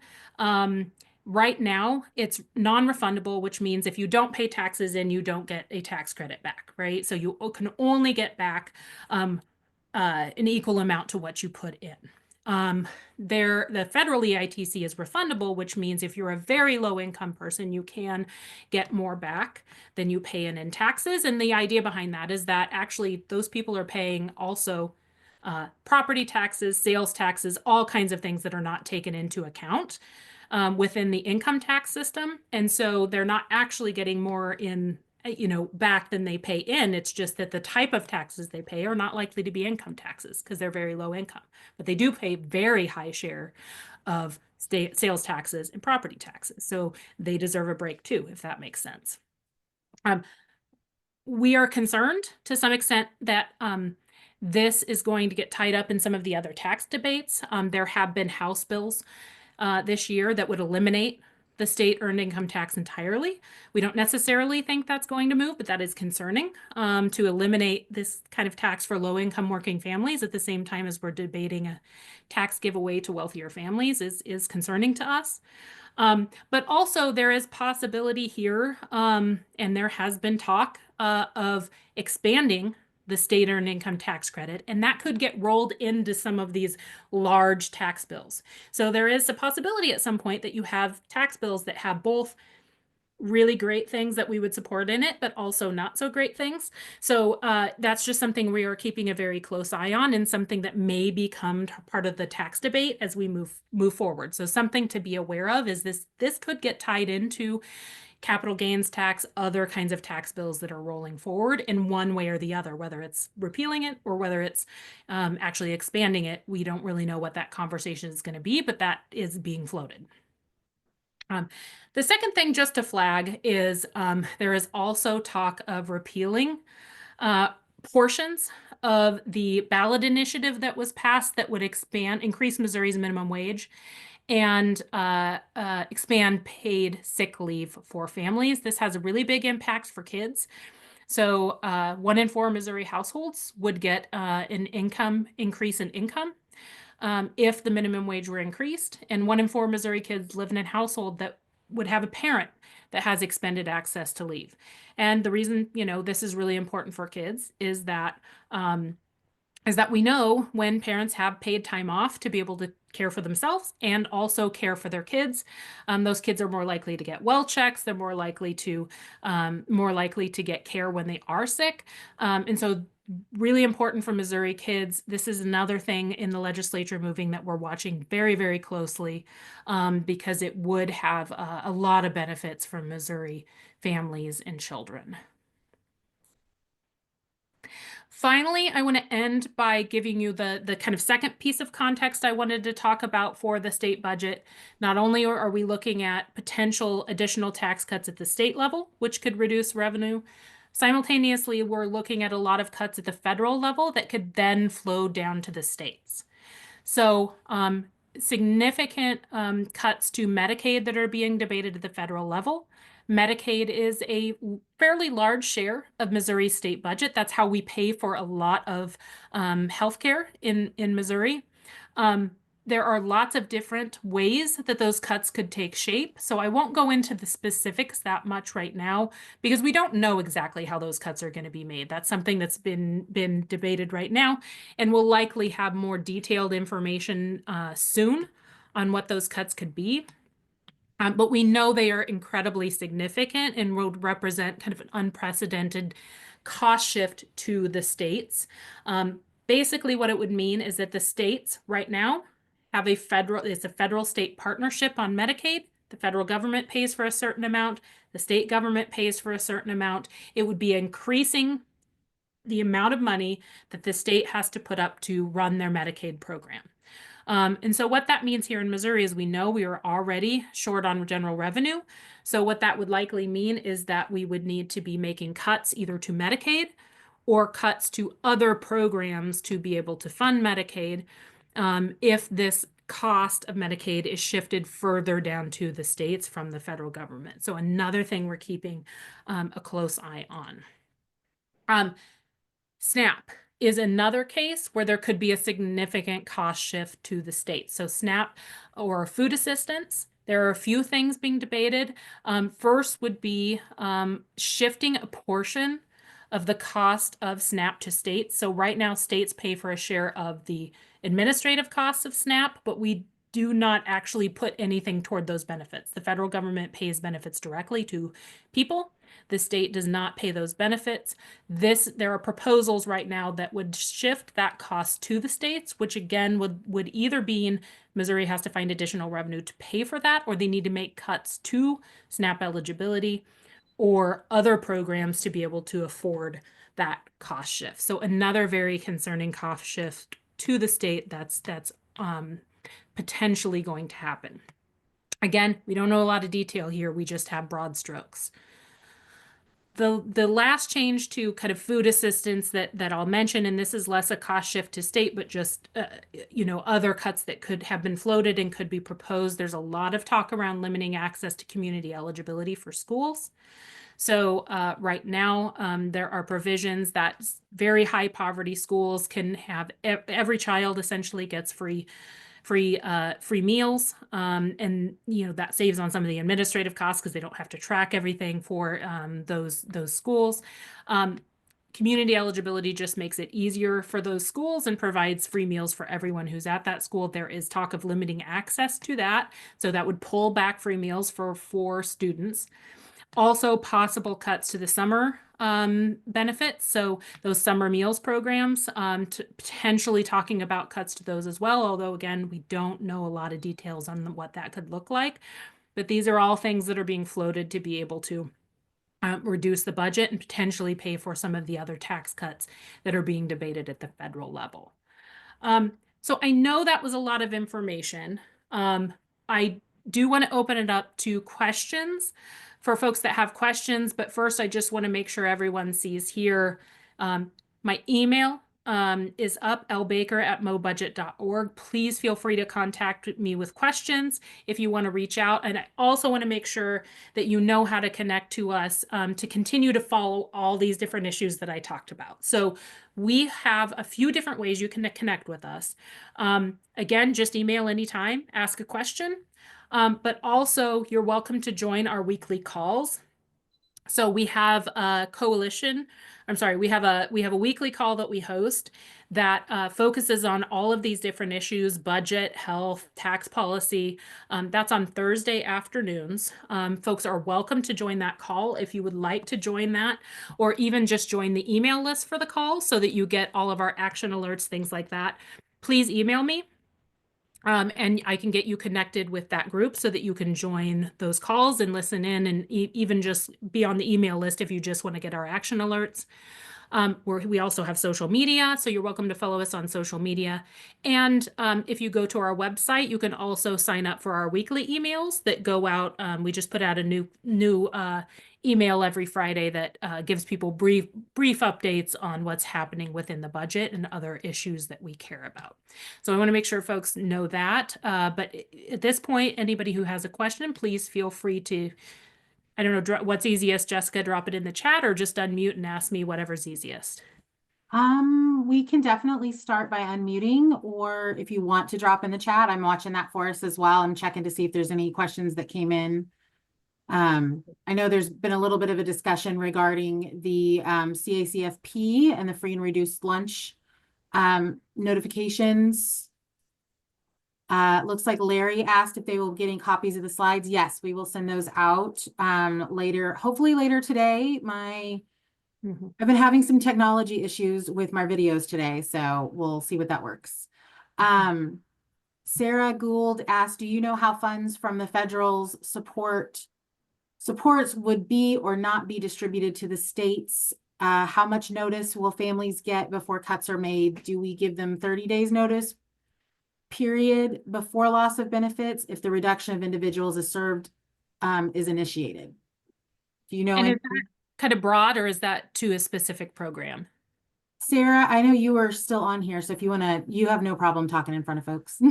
Right now, it's non-refundable, which means if you don't pay taxes in, you don't get a tax credit back, right? So you can only get back an equal amount to what you put in. The federal EITC is refundable, which means if you're a very low income person, you can get more back than you pay in taxes. And the idea behind that is that actually those people are paying also property taxes, sales taxes, all kinds of things that are not taken into account within the income tax system. And so they're not actually getting more in, back than they pay in. It's just that the type of taxes they pay are not likely to be income taxes because they're very low income. But they do pay very high share of state sales taxes and property taxes. So they deserve a break too, if that makes sense. We are concerned to some extent that this is going to get tied up in some of the other tax debates. There have been House bills this year that would eliminate the state earned income tax entirely. We don't necessarily think that's going to move, but that is concerning to eliminate this kind of tax for low income working families at the same time as we're debating a tax giveaway to wealthier families is concerning to us. But also there is possibility here, and there has been talk of expanding the state earned income tax credit, and that could get rolled into some of these large tax bills. So there is a possibility at some point that you have tax bills that have both really great things that we would support in it, but also not so great things. So that's just something we are keeping a very close eye on, and something that may become part of the tax debate as we move forward. So something to be aware of is this could get tied into capital gains tax, other kinds of tax bills that are rolling forward in one way or the other, whether it's repealing it or whether it's actually expanding it. We don't really know what that conversation is going to be, but that is being floated. The second thing just to flag is there is also talk of repealing portions of the ballot initiative that was passed that would increase Missouri's minimum wage and expand paid sick leave for families. This has a really big impact for kids. So 1 in 4 Missouri households would get an increase in income if the minimum wage were increased, and 1 in 4 Missouri kids live in a household that would have a parent that has expanded access to leave. And the reason, this is really important for kids is that we know when parents have paid time off to be able to care for themselves and also care for their kids, those kids are more likely to get well checks. They're more likely to get care when they are sick. And so really important for Missouri kids. This is another thing in the legislature moving that we're watching very, very closely because it would have a lot of benefits for Missouri families and children. Finally, I want to end by giving you the kind of second piece of context I wanted to talk about for the state budget. Not only are we looking at potential additional tax cuts at the state level, which could reduce revenue, simultaneously, we're looking at a lot of cuts at the federal level that could then flow down to the states. So significant cuts to Medicaid that are being debated at the federal level. Medicaid is a fairly large share of Missouri's state budget. That's how we pay for a lot of healthcare in Missouri. There are lots of different ways that those cuts could take shape. So I won't go into the specifics that much right now because we don't know exactly how those cuts are going to be made. That's something that's been debated right now, and we'll likely have more detailed information soon on what those cuts could be. But we know they are incredibly significant and will represent kind of an unprecedented cost shift to the states. Basically, what it would mean is that the states right now have it's a federal state partnership on Medicaid. The federal government pays for a certain amount. The state government pays for a certain amount. It would be increasing the amount of money that the state has to put up to run their Medicaid program. And so what that means here in Missouri is we know we are already short on general revenue. So what that would likely mean is that we would need to be making cuts either to Medicaid or cuts to other programs to be able to fund Medicaid if this cost of Medicaid is shifted further down to the states from the federal government. So another thing we're keeping a close eye on. SNAP is another case where there could be a significant cost shift to the state. So SNAP or food assistance, there are a few things being debated. First would be shifting a portion of the cost of SNAP to states. So right now, states pay for a share of the administrative costs of SNAP, but we do not actually put anything toward those benefits. The federal government pays benefits directly to people. The state does not pay those benefits. There are proposals right now that would shift that cost to the states, which again would either mean Missouri has to find additional revenue to pay for that, or they need to make cuts to SNAP eligibility or other programs to be able to afford that cost shift. So another very concerning cost shift to the state that's potentially going to happen. Again, we don't know a lot of detail here. We just have broad strokes. The last change to kind of food assistance that I'll mention, and this is less a cost shift to state, but just other cuts that could have been floated and could be proposed. There's a lot of talk around limiting access to community eligibility for schools. So right now, there are provisions that very high poverty schools can have every child essentially gets free meals, and that saves on some of the administrative costs because they don't have to track everything for those schools. Community eligibility just makes it easier for those schools and provides free meals for everyone who's at that school. There is talk of limiting access to that, so that would pull back free meals for students. Also, possible cuts to the summer benefits. So those summer meals programs, potentially talking about cuts to those as well. Although again, we don't know a lot of details on what that could look like. But these are all things that are being floated to be able to reduce the budget and potentially pay for some of the other tax cuts that are being debated at the federal level. So I know that was a lot of information. I do want to open it up to questions for folks that have questions, but first I just want to make sure everyone sees here. My email is up, lbaker@mobudget.org. Please feel free to contact me with questions if you want to reach out. And I also want to make sure that you know how to connect to us to continue to follow all these different issues that I talked about. So we have a few different ways you can connect with us. Again, just email anytime, ask a question. But also you're welcome to join our weekly calls. So we have a coalition. I'm sorry, we have a weekly call that we host that focuses on all of these different issues: budget, health, tax policy. That's on Thursday afternoons. Folks are welcome to join that call if you would like to join that, or even just join the email list for the call so that you get all of our action alerts, things like that. Please email me. And I can get you connected with that group so that you can join those calls and listen in, and even just be on the email list if you just want to get our action alerts. We also have social media, so you're welcome to follow us on social media. And if you go to our website, you can also sign up for our weekly emails that go out. We just put out a new email every Friday that gives people brief updates on what's happening within the budget and other issues that we care about. So I want to make sure folks know that. But at this point, anybody who has a question, please feel free to, I don't know, what's easiest, Jessica, drop it in the chat or just unmute and ask me whatever's easiest.
We can definitely start by unmuting, or if you want to drop in the chat, I'm watching that for us as well. I'm checking to see if there's any questions that came in. I know there's been a little bit of a discussion regarding the CACFP and the free and reduced lunch notifications. Looks like Larry asked if they will be getting copies of the slides. Yes, we will send those out later, hopefully later today. I've been having some technology issues with my videos today, so we'll see what that works. Sarah Gould asked, do you know how funds from the federal's supports would be or not be distributed to the states? How much notice will families get before cuts are made? Do we give them 30 days notice period before loss of benefits if the reduction of individuals is served is initiated? Do you know?
And is that kind of broad, or is that to a specific program?
Sarah, I know you are still on here, so if you want to, you have no problem talking in front of folks.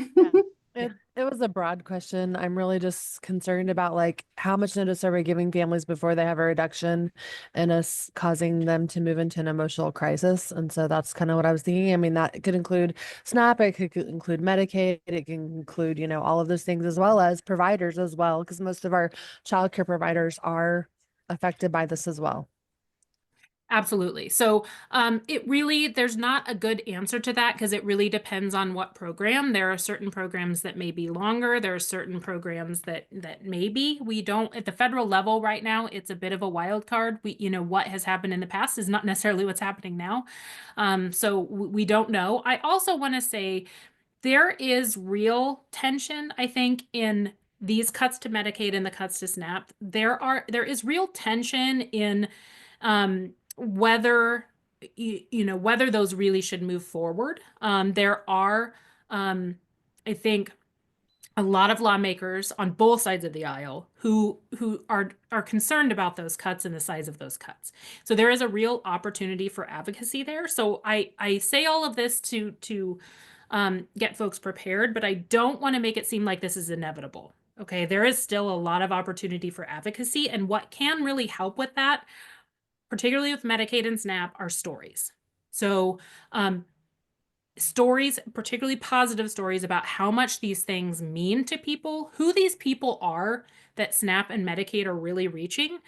Yeah. It was a broad question. I'm really just concerned about like how much notice are we giving families before they have a reduction and us causing them to move into an emotional crisis. And so that's kind of what I was thinking. I mean, that could include SNAP, it could include Medicaid, it can include, all of those things, as well as providers as well, because most of our childcare providers are affected by this as well.
Absolutely. So there's not a good answer to that because it really depends on what program. There are certain programs that may be longer. There are certain programs that maybe we don't at the federal level right now. It's a bit of a wild card. What has happened in the past is not necessarily what's happening now. So we don't know. I also want to say there is real tension, I think, in these cuts to Medicaid and the cuts to SNAP. There is real tension in whether whether those really should move forward. There are, I think, a lot of lawmakers on both sides of the aisle who are concerned about those cuts and the size of those cuts. So there is a real opportunity for advocacy there. So I say all of this to get folks prepared, but I don't want to make it seem like this is inevitable. Okay, there is still a lot of opportunity for advocacy, and what can really help with that, particularly with Medicaid and SNAP, are stories. So stories, particularly positive stories about how much these things mean to people, who these people are that SNAP and Medicaid are really reaching.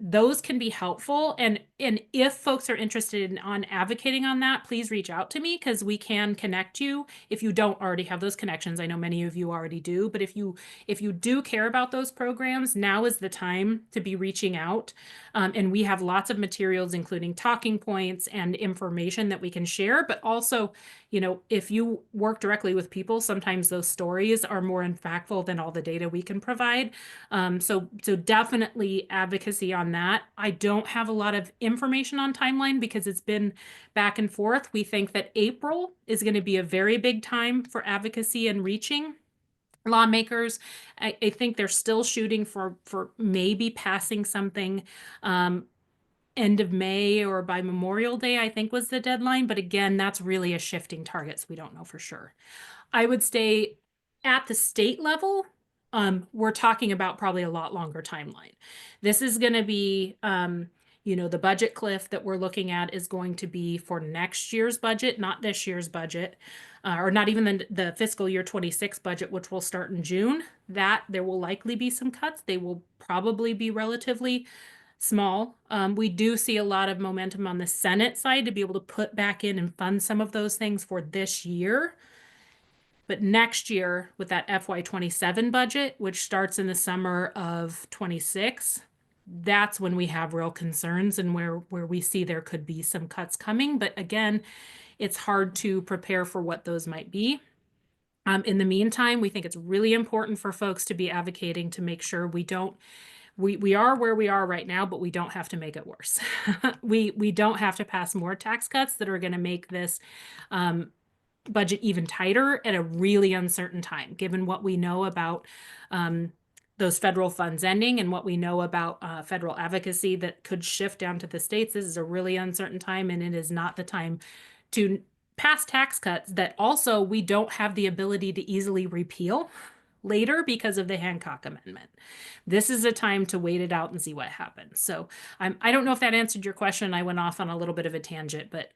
Those can be helpful. And if folks are interested on advocating on that, please reach out to me because we can connect you if you don't already have those connections. I know many of you already do, but if you do care about those programs, now is the time to be reaching out. And we have lots of materials, including talking points and information that we can share. But also, if you work directly with people, sometimes those stories are more impactful than all the data we can provide. So definitely advocacy on that. I don't have a lot of information on timeline because it's been back and forth. We think that April is going to be a very big time for advocacy and reaching lawmakers. I think they're still shooting for maybe passing something end of May or by Memorial Day, I think was the deadline. But again, that's really a shifting target, so we don't know for sure. I would stay at the state level. We're talking about probably a lot longer timeline. This is going to be, the budget cliff that we're looking at is going to be for next year's budget, not this year's budget, or not even the fiscal year 26 budget, which will start in June. That there will likely be some cuts. They will probably be relatively small. We do see a lot of momentum on the Senate side to be able to put back in and fund some of those things for this year. But next year, with that FY27 budget, which starts in the summer of 26, that's when we have real concerns and where we see there could be some cuts coming. But again, it's hard to prepare for what those might be. In the meantime, we think it's really important for folks to be advocating to make sure we are where we are right now, but we don't have to make it worse. We don't have to pass more tax cuts that are going to make this budget even tighter at a really uncertain time, given what we know about those federal funds ending and what we know about federal advocacy that could shift down to the states. This is a really uncertain time, and it is not the time to pass tax cuts that also we don't have the ability to easily repeal later because of the Hancock Amendment. This is a time to wait it out and see what happens. So I don't know if that answered your question. I went off on a little bit of a tangent, but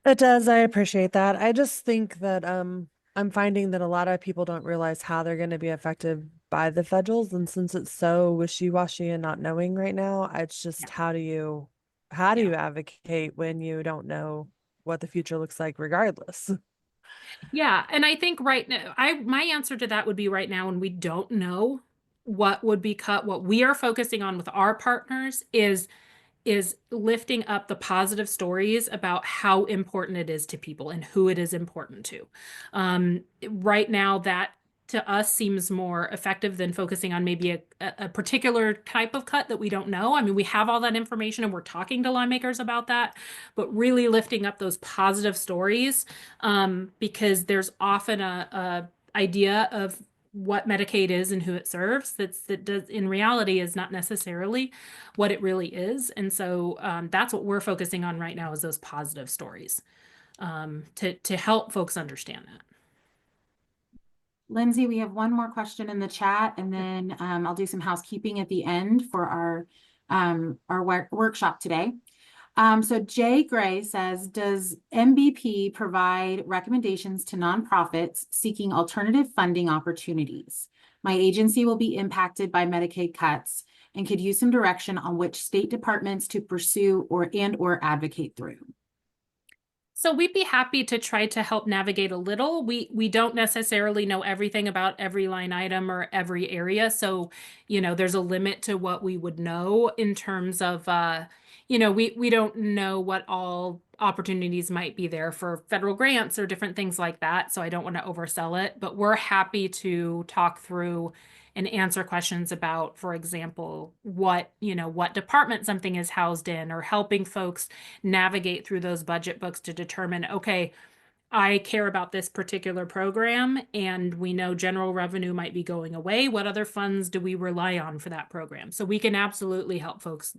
It does. I appreciate that. I just think that I'm finding that a lot of people don't realize how they're going to be affected by the federals, and since it's so wishy-washy and not knowing right now, it's just how do you advocate when you don't know what the future looks like regardless?
yeah, and I think right now, my answer to that would be right now, when we don't know what would be cut. What we are focusing on with our partners is lifting up the positive stories about how important it is to people and who it is important to. Right now, that to us seems more effective than focusing on maybe a particular type of cut that we don't know. I mean, we have all that information and we're talking to lawmakers about that, but really lifting up those positive stories, because there's often a idea of what Medicaid is and who it serves that does in reality is not necessarily what it really is. And so that's what we're focusing on right now, is those positive stories, to help folks understand that.
Lindsay, we have one more question in the chat, and then I'll do some housekeeping at the end for our workshop today. So Jay Gray says, does MBP provide recommendations to nonprofits seeking alternative funding opportunities? My agency will be impacted by Medicaid cuts and could use some direction on which state departments to pursue or advocate through.
So we'd be happy to try to help navigate a little. We don't necessarily know everything about every line item or every area. So, there's a limit to what we would know in terms of we don't know what all opportunities might be there for federal grants or different things like that. So I don't want to oversell it, but we're happy to talk through and answer questions about, for example, what department something is housed in, or helping folks navigate through those budget books to determine, okay, I care about this particular program and we know general revenue might be going away. What other funds do we rely on for that program? So we can absolutely help folks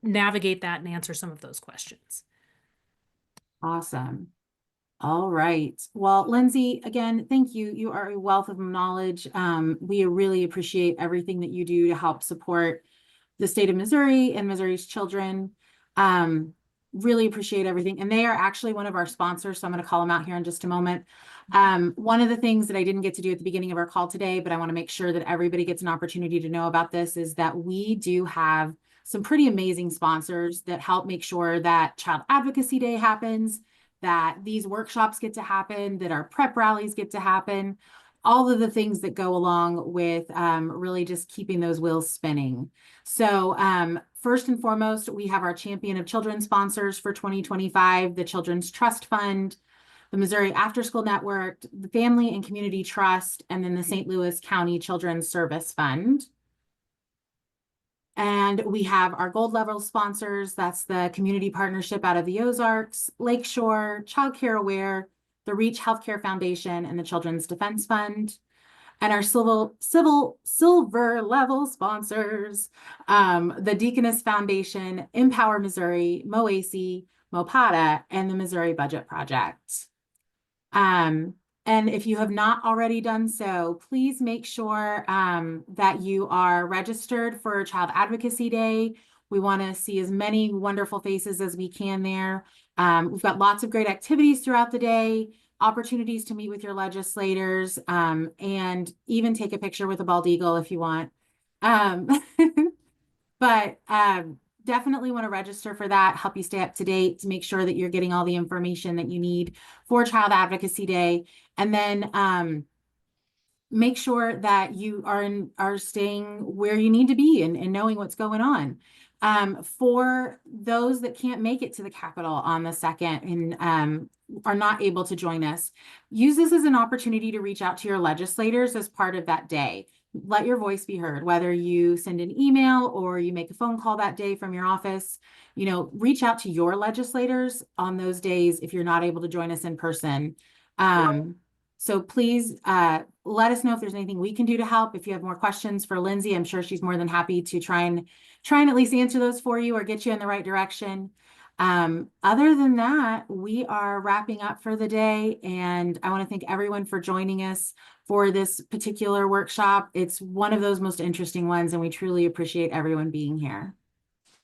navigate that and answer some of those questions.
Awesome. All right. Well, Lindsay, again, thank you. You are a wealth of knowledge. We really appreciate everything that you do to help support the state of Missouri and Missouri's children. Really appreciate everything. And they are actually one of our sponsors, so I'm going to call them out here in just a moment. One of the things that I didn't get to do at the beginning of our call today, but I want to make sure that everybody gets an opportunity to know about this, is that we do have some pretty amazing sponsors that help make sure that Child Advocacy Day happens, that these workshops get to happen, that our prep rallies get to happen, all of the things that go along with really just keeping those wheels spinning. So first and foremost, we have our Champion of Children sponsors for 2025, the Children's Trust Fund, the Missouri After School Network, the Family and Community Trust, and then the St. Louis County Children's Service Fund. And we have our gold level sponsors. That's the Community Partnership out of the Ozarks, Lakeshore, Child Care Aware, the Reach Healthcare Foundation, and the Children's Defense Fund. And our silver level sponsors, the Deaconess Foundation, Empower Missouri, MOAC, MOPATA, and the Missouri Budget Project. And if you have not already done so, please make sure that you are registered for Child Advocacy Day. We want to see as many wonderful faces as we can there. We've got lots of great activities throughout the day, opportunities to meet with your legislators, and even take a picture with a bald eagle if you want. But definitely want to register for that, help you stay up to date, to make sure that you're getting all the information that you need for Child Advocacy Day. And then make sure that you are staying where you need to be and knowing what's going on. For those that can't make it to the Capitol on the 2nd and are not able to join us, use this as an opportunity to reach out to your legislators as part of that day. Let your voice be heard, whether you send an email or you make a phone call that day from your office. Reach out to your legislators on those days if you're not able to join us in person. So please let us know if there's anything we can do to help. If you have more questions for Lindsay, I'm sure she's more than happy to try and at least answer those for you or get you in the right direction. Other than that, we are wrapping up for the day, and I want to thank everyone for joining us for this particular workshop. It's one of those most interesting ones, and we truly appreciate everyone being here.